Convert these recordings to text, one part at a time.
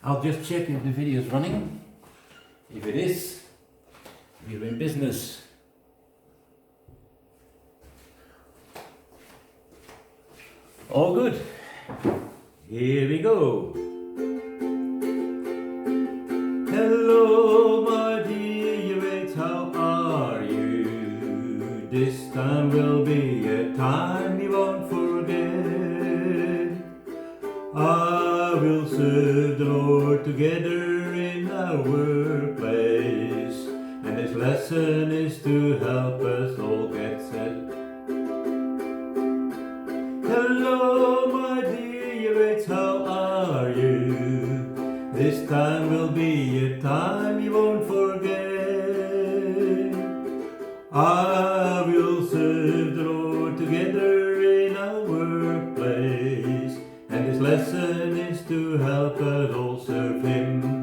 I'll just check if the video is running. If it is, we're in business. All good. Here we go. Hello, my dear mates, how are you? This time will be a time you won't forget. I will serve the Lord together in our workplace, and this lesson is to help us all get set. Hello, my dear mates, how are you? This time will be a time you won't forget. I will serve the Lord together in our workplace, and this lesson is to help us all serve Him.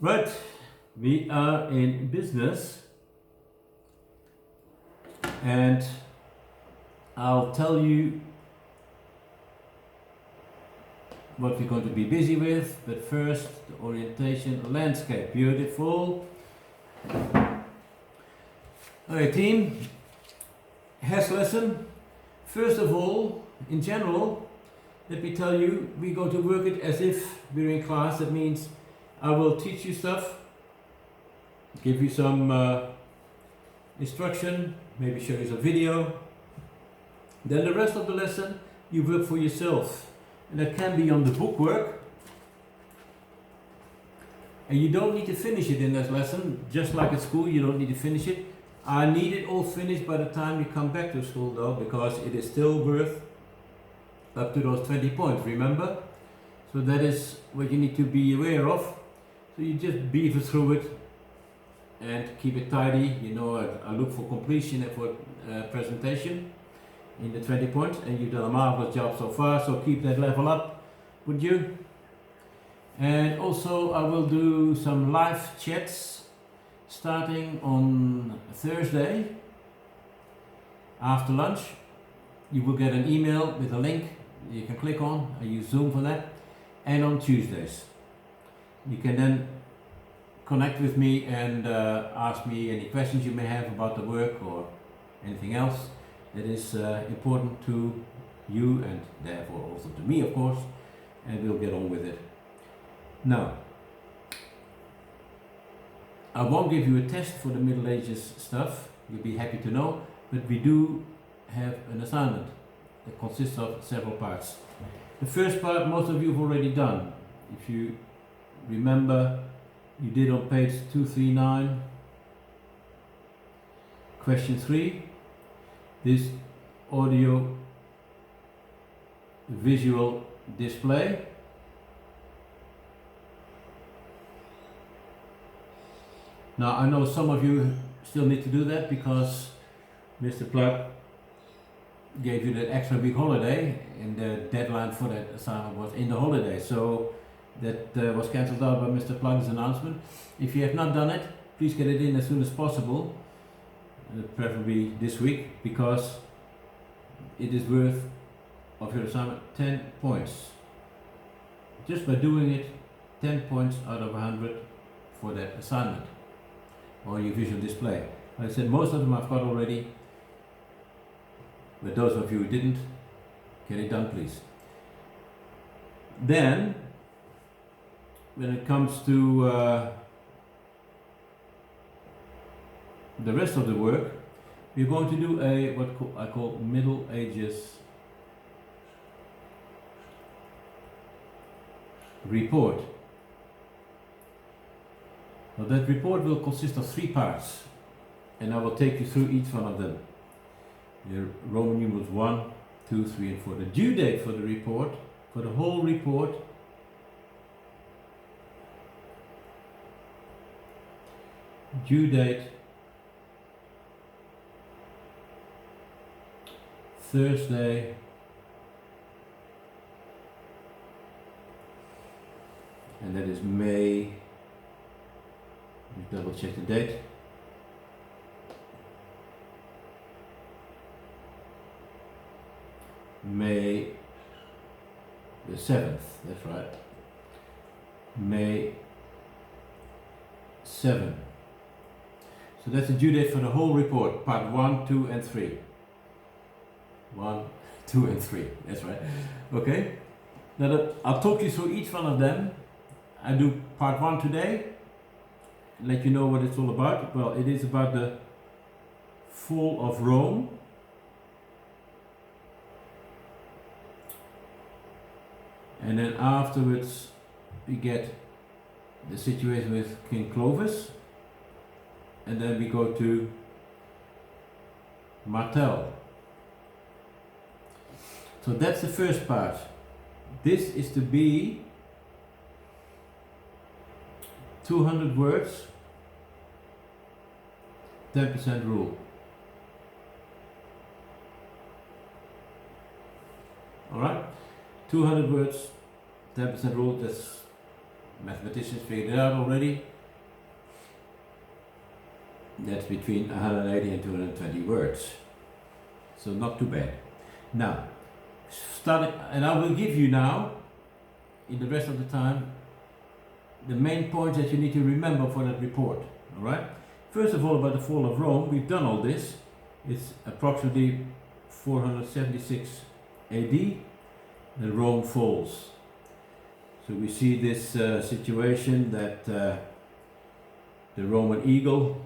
Right, we are in business, and I'll tell you what we're going to be busy with, but first the orientation landscape. Beautiful. Okay, team, HASS lesson. First of all, in general, let me tell you, we're going to work it as if we're in class. That means I will teach you stuff, give you some instruction, maybe show you some video. Then the rest of the lesson you work for yourself, and that can be on the bookwork. And you don't need to finish it in this lesson, just like at school. You don't need to finish it. I need it all finished by the time you come back to school, though, because it is still worth up to those 20 points. Remember? So that is what you need to be aware of. So you just beaver through it and keep it tidy. You know, I look for completion and for presentation in the 20 points, and you've done a marvelous job so far, so keep that level up, would you? And also I will do some live chats starting on Thursday after lunch. You will get an email with a link you can click on. I use Zoom for that. And on Tuesdays you can then connect with me and ask me any questions you may have about the work or anything else that is important to you, and therefore also to me, of course, and we'll get on with it. Now, I won't give you a test for the Middle Ages stuff, you'll be happy to know, but we do have an assignment that consists of several parts. The first part most of you have already done. If you remember, you did on page 239, question 3, this audio visual display. Now I know some of you still need to do that because Mr. Plug gave you that extra week holiday, and the deadline for that assignment was in the holiday, so that was cancelled out by Mr. Plug's announcement. If you have not done it, please get it in as soon as possible, preferably this week, because it is worth of your assignment 10 points. Just by doing it, 10 points out of 100 for that assignment or your visual display. Like I said, most of them I've got already, but those of you who didn't, get it done please. Then, when it comes to the rest of the work, we're going to do a what I call Middle Ages report. Now that report will consist of 3 parts, and I will take you through each one of them. The Roman numerals 1, 2, 3 and 4. The due date for the report, for the whole report, due date Thursday, and that is May, double check the date, May the 7th, that's right, May 7. So that's the due date for the whole report, part 1, 2 and 3. 1, 2 and 3, that's right. Okay, now I'll talk you through each one of them. I do part 1 today, let you know what it's all about. Well, it is about the fall of Rome. And then afterwards we get the situation with King Clovis, and then we go to Martel. So that's the first part. This is to be 200 words, 10% rule. Alright? 200 words, 10% rule, that's mathematicians figured it out already. That's between 180 and 220 words. So not too bad. Now, and I will give you now, in the rest of the time, the main points that you need to remember for that report. Alright? First of all, about the fall of Rome, we've done all this. It's approximately 476 AD, and Rome falls. So we see this situation that the Roman eagle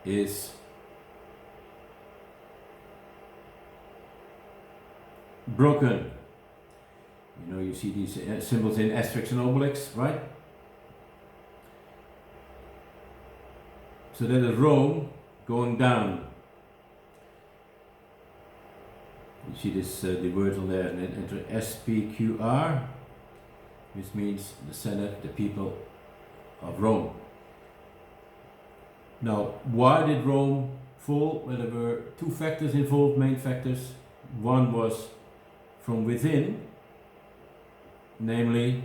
is broken. You know, you see these symbols in asterisks and obelisks, right? So that is Rome going down. You see this, the words on there, and then enter SPQR, which means the Senate, the people of Rome. Now, why did Rome fall? Well, there were 2 factors involved, main factors. One was from within, namely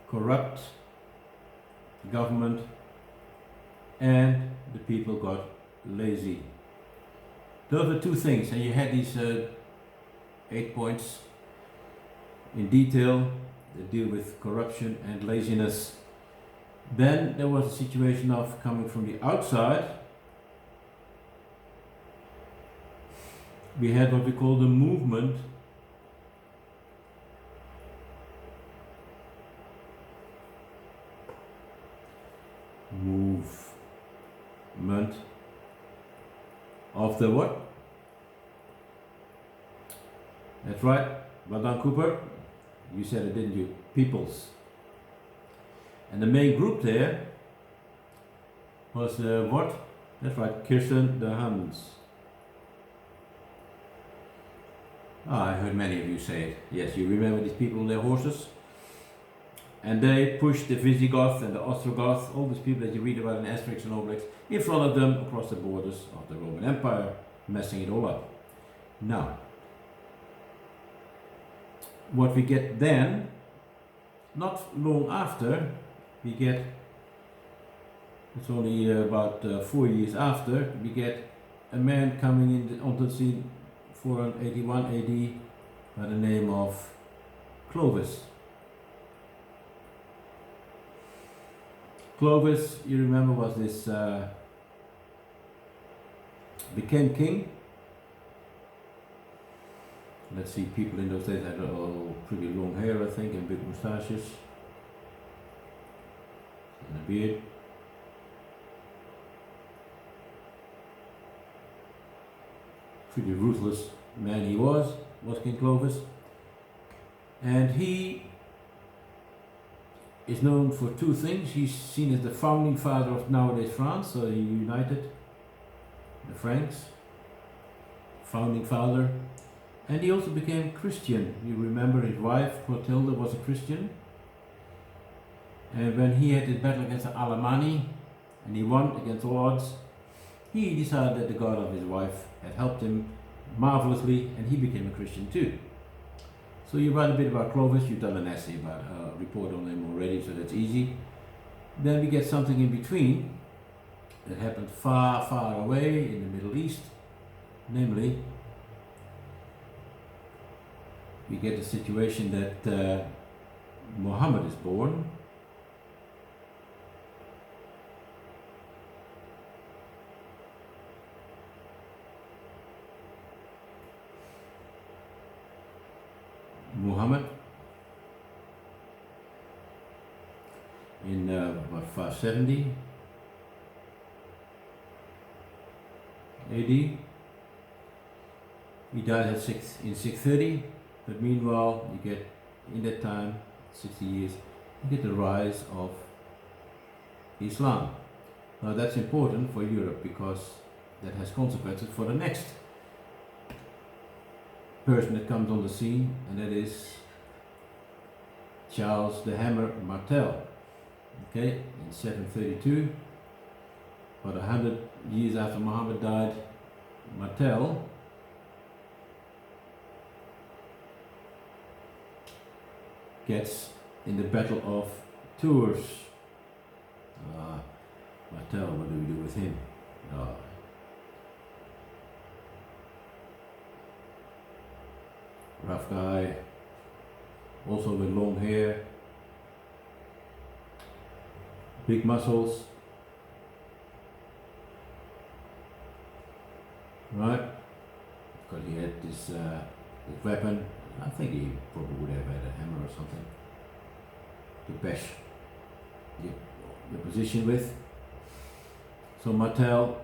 corrupt government, and the people got lazy. Those are 2 things, and you had these 8 points in detail that deal with corruption and laziness. Then there was a situation of coming from the outside. We had what we call the movement of the what? That's right, Madame Cooper, you said it, didn't you? Peoples. And the main group there was what? That's right, Kirsten de Hans. I heard many of you say it. Yes, you remember these people on their horses? And they pushed the Visigoth and the Ostrogoth, all these people that you read about in Asterix and Obelix, in front of them across the borders of the Roman Empire, messing it all up. Now, what we get then, not long after, we get, it's only about 4 years after, we get a man coming in onto the scene, 481 AD, by the name of Clovis. Clovis, you remember, was this, became king. Let's see, people in those days had pretty long hair, I think, and big moustaches, and a beard. pretty ruthless man he was King Clovis. And he is known for two things. He's seen as the founding father of nowadays France, so he united the Franks, founding father. And he also became Christian. You remember his wife, Clotilde, was a Christian. And when he had his battle against the Alemanni, and he won against all odds, he decided that the God of his wife had helped him marvelously, and he became a Christian too. So you write a bit about Clovis, you've done an essay about a report on him already, so that's easy. Then we get something in between that happened far, far away in the Middle East, namely, we get the situation that Muhammad is born. Muhammad in about 570 AD. He died in 630, but meanwhile you get, in that time, 60 years, you get the rise of Islam. Now that's important for Europe because that has consequences for the next person that comes on the scene, and that is Charles the Hammer Martel. Okay, in 732, about 100 years after Muhammad died, Martel gets in the Battle of Tours. Martel, what do we do with him? Rough guy, also with long hair, big muscles, right? Because he had this weapon. I think he probably would have had a hammer or something to bash the position with. So Martel,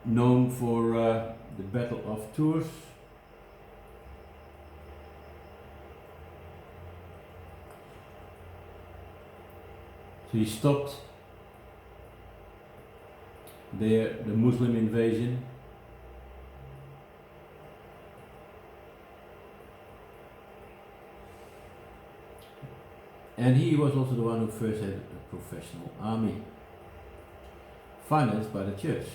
known for the Battle of Tours. So he stopped there the Muslim invasion. And he was also the one who first had a professional army, financed by the church.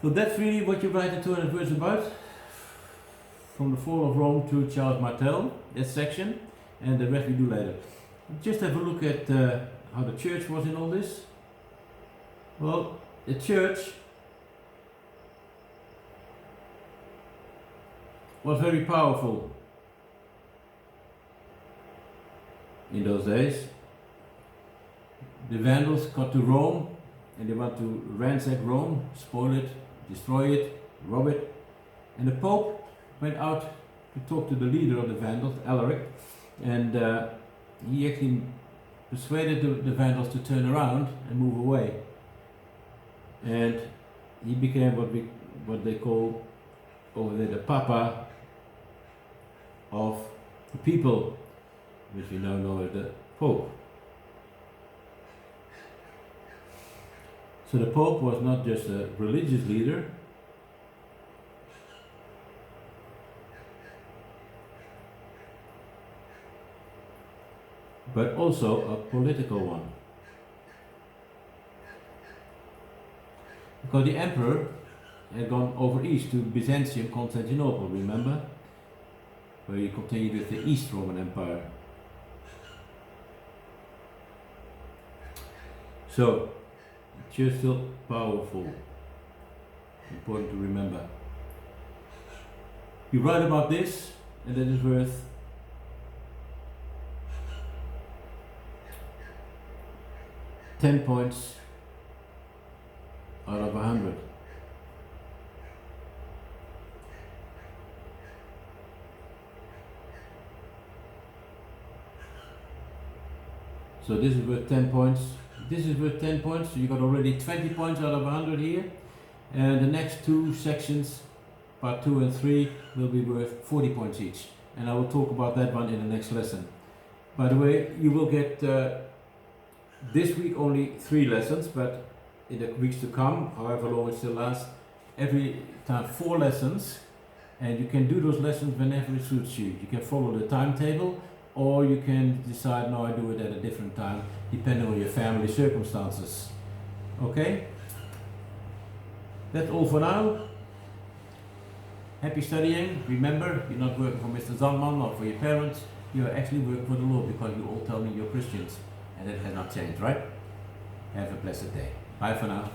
So that's really what you write the 200 words about. From the fall of Rome to Charles Martel, that section, and the rest we do later. Just have a look at how the church was in all this. Well, the church was very powerful in those days. The Vandals got to Rome and they want to ransack Rome, spoil it, destroy it, rob it, and the Pope went out to talk to the leader of the Vandals, Alaric, and he actually persuaded the Vandals to turn around and move away. And he became what they call over there the Papa of the people, which we now know as the Pope. So the Pope was not just a religious leader, but also a political one. Because the emperor had gone over east to Byzantium, Constantinople, remember? Where he continued with the East Roman Empire. So, the church still powerful. Important to remember. You write about this, and that is worth 10 points out of 100. So this is worth 10 points. This is worth 10 points, so you got already 20 points out of 100 here. And the next two sections, part 2 and 3, will be worth 40 points each. And I will talk about that one in the next lesson. By the way, you will get this week only 3 lessons, but in the weeks to come, however long it still lasts, every time 4 lessons, and you can do those lessons whenever it suits you. You can follow the timetable, or you can decide, no, I do it at a different time, depending on your family circumstances. Okay? That's all for now. Happy studying. Remember, you're not working for Mr. Zandman or for your parents, you're actually working for the Lord, because you all tell me you're Christians, and that has not changed, right? Have a blessed day. Bye for now.